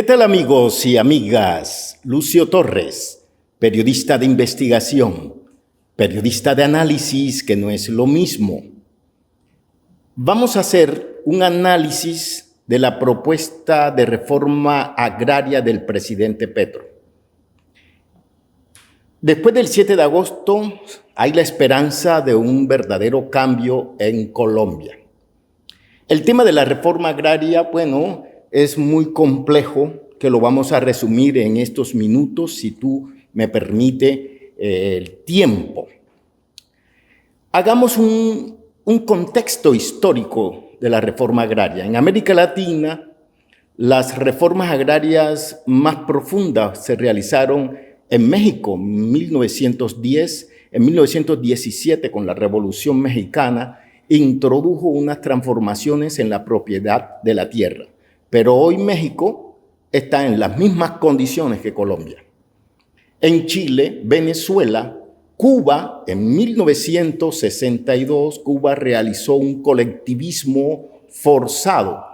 ¿Qué tal amigos y amigas? Lucio Torres, periodista de investigación, periodista de análisis, que no es lo mismo. Vamos a hacer un análisis de la propuesta de reforma agraria del presidente Petro. Después del 7 de agosto hay la esperanza de un verdadero cambio en Colombia. El tema de la reforma agraria, es muy complejo, que lo vamos a resumir en estos minutos, si tú me permite el tiempo. Hagamos un contexto histórico de la reforma agraria. En América Latina, las reformas agrarias más profundas se realizaron en México en 1910, en 1917 con la Revolución Mexicana, introdujo unas transformaciones en la propiedad de la tierra. Pero hoy México está en las mismas condiciones que Colombia. En Chile, Venezuela, Cuba, en 1962, Cuba realizó un colectivismo forzado,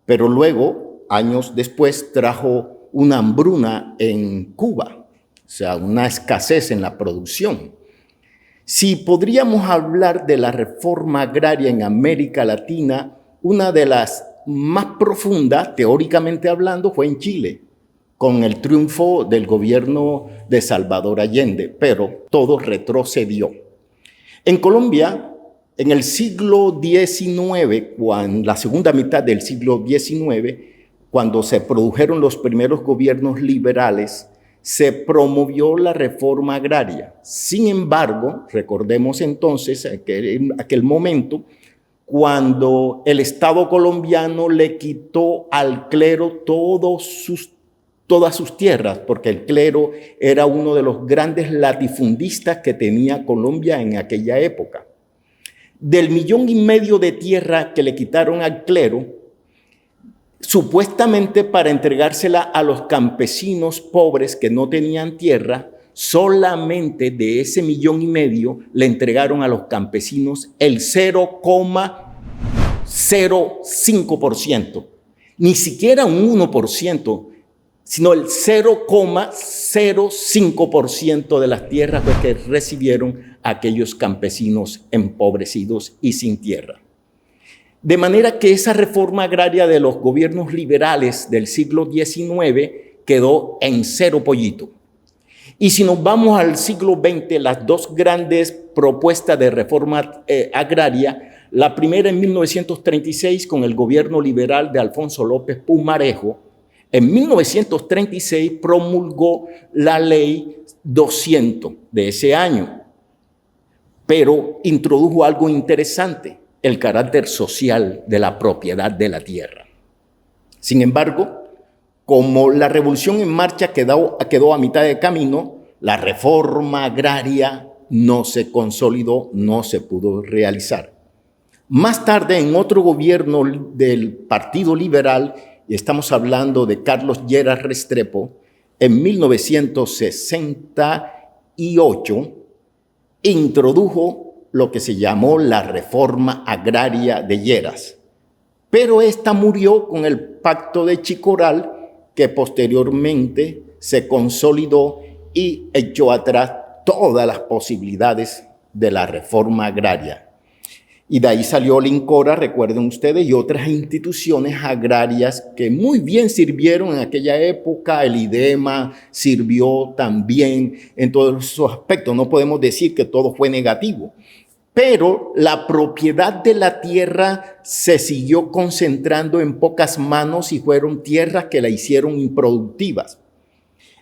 pero luego, años después, trajo una hambruna en Cuba, o sea, una escasez en la producción. Si podríamos hablar de la reforma agraria en América Latina, una de las más profunda, teóricamente hablando, fue en Chile, con el triunfo del gobierno de Salvador Allende, pero todo retrocedió. En Colombia, en el siglo XIX, la segunda mitad del siglo XIX, cuando se produjeron los primeros gobiernos liberales, se promovió la reforma agraria. Sin embargo, recordemos entonces aquel momento, cuando el Estado colombiano le quitó al clero todas sus tierras, porque el clero era uno de los grandes latifundistas que tenía Colombia en aquella época. Del 1,5 millones de tierra que le quitaron al clero, supuestamente para entregársela a los campesinos pobres que no tenían tierra, solamente de ese 1,5 millones le entregaron a los campesinos el 0,05%, ni siquiera un 1%, sino el 0,05% de las tierras que recibieron aquellos campesinos empobrecidos y sin tierra. De manera que esa reforma agraria de los gobiernos liberales del siglo XIX quedó en cero pollito. Y si nos vamos al siglo XX, las dos grandes propuestas de reforma agraria, la primera en 1936 con el gobierno liberal de Alfonso López Pumarejo, en 1936 promulgó la ley 200 de ese año, pero introdujo algo interesante, el carácter social de la propiedad de la tierra. Sin embargo, como la revolución en marcha quedó a mitad de camino, la reforma agraria no se consolidó, no se pudo realizar. Más tarde, en otro gobierno del Partido Liberal, y estamos hablando de Carlos Lleras Restrepo, en 1968, introdujo lo que se llamó la reforma agraria de Lleras. Pero esta murió con el Pacto de Chicoral, que posteriormente se consolidó y echó atrás todas las posibilidades de la reforma agraria. Y de ahí salió el INCORA, recuerden ustedes, y otras instituciones agrarias que muy bien sirvieron en aquella época. El IDEMA sirvió también en todos esos aspectos. No podemos decir que todo fue negativo. Pero la propiedad de la tierra se siguió concentrando en pocas manos y fueron tierras que la hicieron improductivas.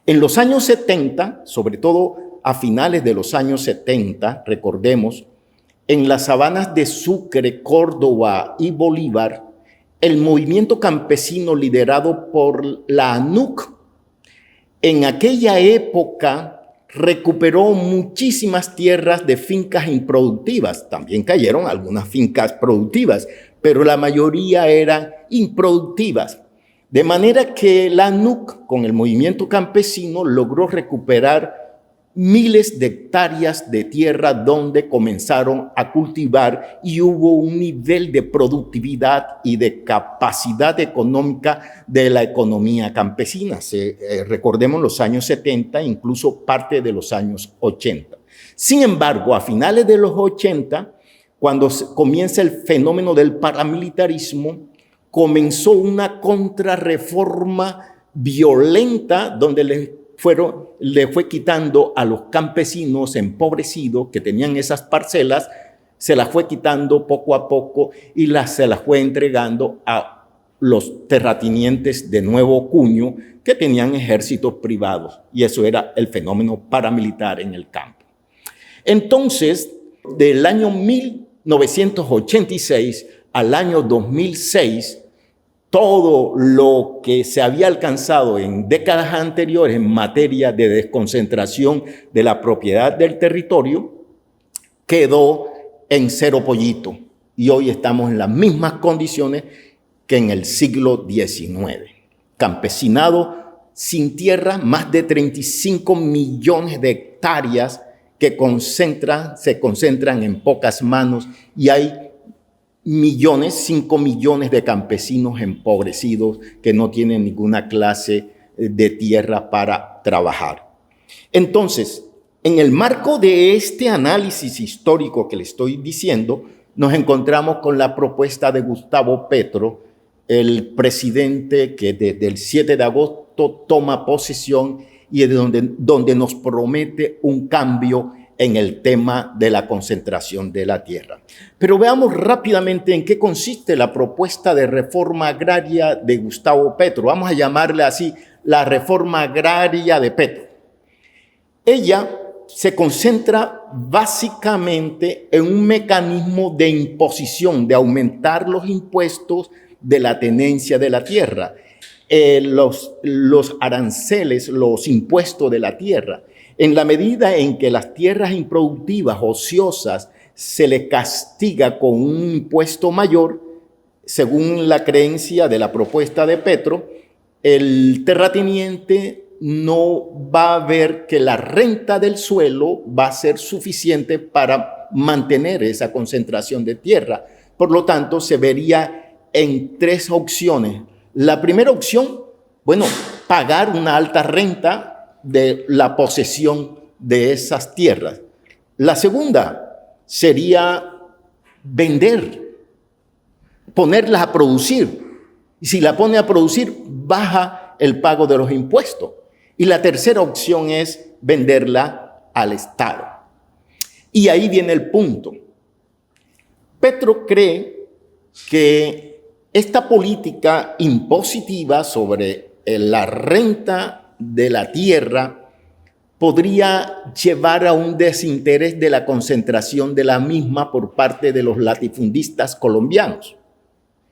En los años 70, sobre todo a finales de los años 70, recordemos, en las sabanas de Sucre, Córdoba y Bolívar, el movimiento campesino liderado por la ANUC, en aquella época recuperó muchísimas tierras de fincas improductivas. También cayeron algunas fincas productivas, pero la mayoría eran improductivas. De manera que la ANUC, con el movimiento campesino, logró recuperar miles de hectáreas de tierra donde comenzaron a cultivar y hubo un nivel de productividad y de capacidad económica de la economía campesina. Recordemos los años 70, incluso parte de los años 80. Sin embargo, a finales de los 80, cuando comienza el fenómeno del paramilitarismo, comenzó una contrarreforma violenta donde le fue quitando a los campesinos empobrecidos que tenían esas parcelas, se las fue quitando poco a poco y se las fue entregando a los terratenientes de nuevo cuño que tenían ejércitos privados, y eso era el fenómeno paramilitar en el campo. Entonces, del año 1986 al año 2006, todo lo que se había alcanzado en décadas anteriores en materia de desconcentración de la propiedad del territorio quedó en cero pollito. Y hoy estamos en las mismas condiciones que en el siglo XIX. Campesinado sin tierra, más de 35 millones de hectáreas que se concentran en pocas manos, y hay 5 millones de campesinos empobrecidos que no tienen ninguna clase de tierra para trabajar. Entonces, en el marco de este análisis histórico que le estoy diciendo, nos encontramos con la propuesta de Gustavo Petro, el presidente que desde el 7 de agosto toma posesión y es donde nos promete un cambio en el tema de la concentración de la tierra. Pero veamos rápidamente en qué consiste la propuesta de reforma agraria de Gustavo Petro. Vamos a llamarle así, la reforma agraria de Petro. Ella se concentra básicamente en un mecanismo de imposición, de aumentar los impuestos de la tenencia de la tierra, los aranceles, los impuestos de la tierra. En la medida en que las tierras improductivas, ociosas, se le castiga con un impuesto mayor, según la creencia de la propuesta de Petro, el terrateniente no va a ver que la renta del suelo va a ser suficiente para mantener esa concentración de tierra. Por lo tanto, se vería en 3 opciones. La primera opción, pagar una alta renta de la posesión de esas tierras. La segunda sería vender, ponerlas a producir. Y si la pone a producir, baja el pago de los impuestos. Y la tercera opción es venderla al Estado. Y ahí viene el punto. Petro cree que esta política impositiva sobre la renta de la tierra podría llevar a un desinterés de la concentración de la misma por parte de los latifundistas colombianos.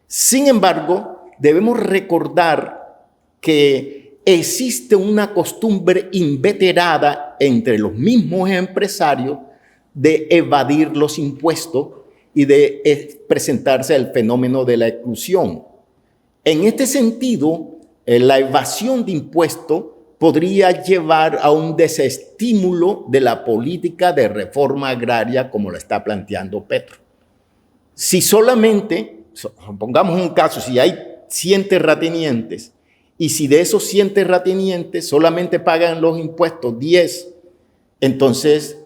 Sin embargo, debemos recordar que existe una costumbre inveterada entre los mismos empresarios de evadir los impuestos y de presentarse el fenómeno de la exclusión. En este sentido, la evasión de impuestos podría llevar a un desestímulo de la política de reforma agraria como la está planteando Petro. Si solamente, pongamos un caso, si hay 100 terratenientes y si de esos 100 terratenientes solamente pagan los impuestos 10, entonces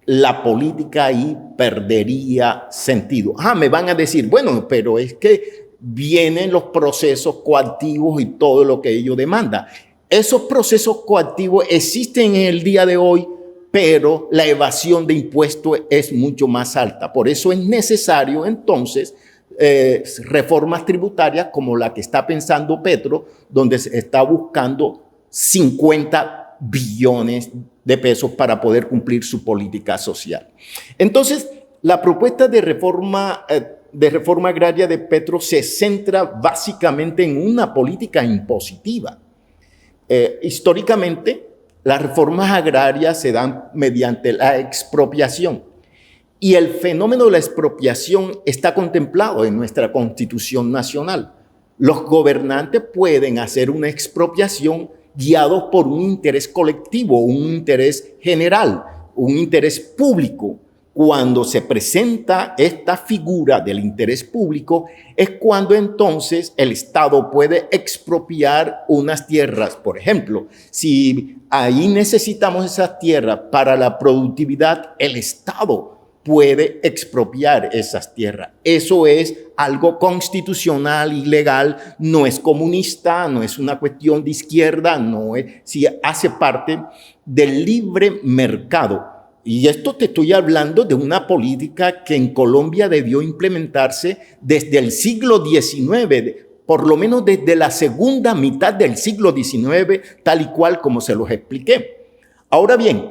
la política ahí perdería sentido. Me van a decir, pero es que vienen los procesos coactivos y todo lo que ello demanda. Esos procesos coactivos existen en el día de hoy, pero la evasión de impuestos es mucho más alta. Por eso es necesario entonces reformas tributarias como la que está pensando Petro, donde se está buscando 50 billones de pesos para poder cumplir su política social. Entonces, la propuesta de reforma agraria de Petro se centra básicamente en una política impositiva. Históricamente, las reformas agrarias se dan mediante la expropiación y el fenómeno de la expropiación está contemplado en nuestra Constitución Nacional. Los gobernantes pueden hacer una expropiación guiados por un interés colectivo, un interés general, un interés público. Cuando se presenta esta figura del interés público es cuando entonces el Estado puede expropiar unas tierras. Por ejemplo, si ahí necesitamos esas tierras para la productividad, el Estado puede expropiar esas tierras. Eso es algo constitucional y legal, no es comunista, no es una cuestión de izquierda, no es, si hace parte del libre mercado. Y esto te estoy hablando de una política que en Colombia debió implementarse desde el siglo XIX, por lo menos desde la segunda mitad del siglo XIX, tal y cual como se los expliqué. Ahora bien,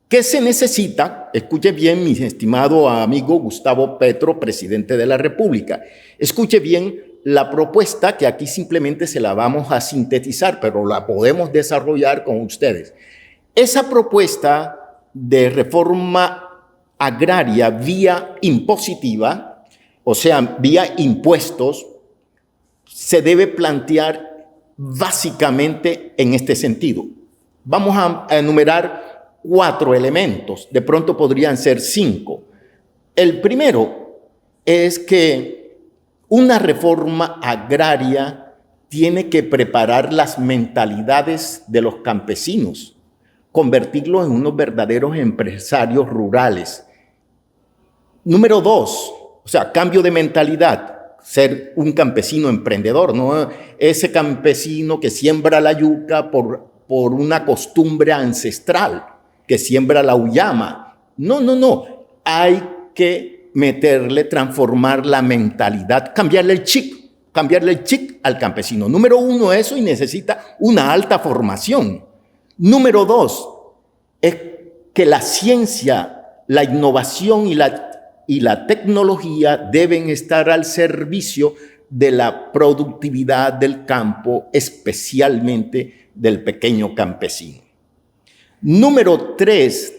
¿qué se necesita? Escuche bien, mi estimado amigo Gustavo Petro, presidente de la República. Escuche bien la propuesta que aquí simplemente se la vamos a sintetizar, pero la podemos desarrollar con ustedes. Esa propuesta de reforma agraria vía impositiva, o sea, vía impuestos, se debe plantear básicamente en este sentido. Vamos a enumerar 4 elementos, de pronto podrían ser 5. El primero es que una reforma agraria tiene que preparar las mentalidades de los campesinos, convertirlos en unos verdaderos empresarios rurales. Número 2, o sea, cambio de mentalidad, ser un campesino emprendedor, no ese campesino que siembra la yuca por una costumbre ancestral, que siembra la uyama. No, hay que transformar la mentalidad, cambiarle el chip al campesino. Número 1, eso, y necesita una alta formación. Número 2, es que la ciencia, la innovación y la tecnología deben estar al servicio de la productividad del campo, especialmente del pequeño campesino. Número 3,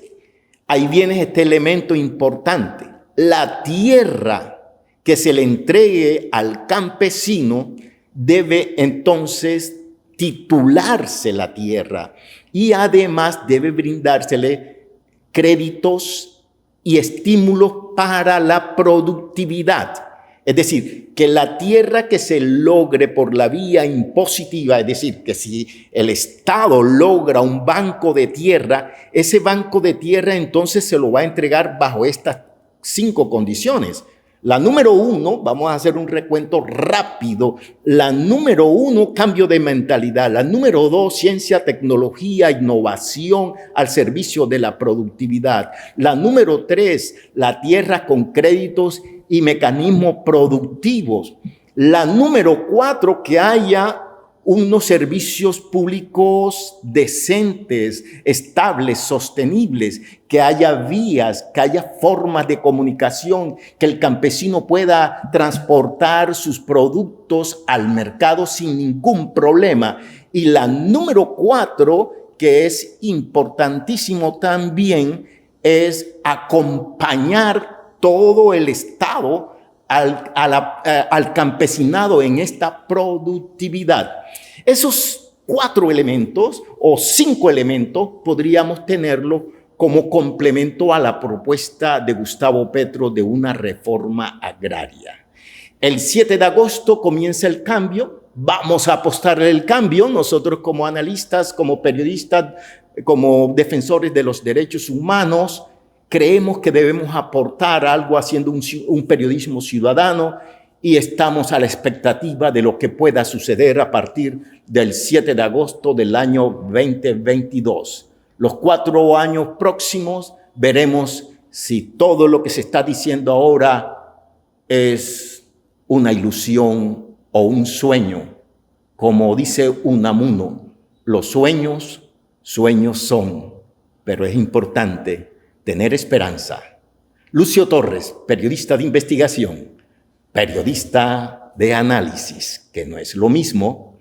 ahí viene este elemento importante. La tierra que se le entregue al campesino debe entonces titularse la tierra y además debe brindársele créditos y estímulos para la productividad. Es decir, que la tierra que se logre por la vía impositiva, es decir, que si el Estado logra un banco de tierra, ese banco de tierra entonces se lo va a entregar bajo estas 5 condiciones. La número 1, vamos a hacer un recuento rápido. La número 1, cambio de mentalidad. La número 2, ciencia, tecnología, innovación al servicio de la productividad. La número 3, la tierra con créditos y mecanismos productivos. La número 4, que haya unos servicios públicos decentes, estables, sostenibles, que haya vías, que haya formas de comunicación, que el campesino pueda transportar sus productos al mercado sin ningún problema. Y la número 4, que es importantísimo también, es acompañar todo el Estado al campesinado en esta productividad. Esos 4 elementos o 5 elementos podríamos tenerlo como complemento a la propuesta de Gustavo Petro de una reforma agraria. El 7 de agosto comienza el cambio. Vamos a apostarle el cambio. Nosotros como analistas, como periodistas, como defensores de los derechos humanos, creemos que debemos aportar algo haciendo un periodismo ciudadano y estamos a la expectativa de lo que pueda suceder a partir del 7 de agosto del año 2022. Los 4 años próximos veremos si todo lo que se está diciendo ahora es una ilusión o un sueño. Como dice Unamuno, los sueños son, pero es importante tener esperanza. Lucio Torres, periodista de investigación, periodista de análisis, que no es lo mismo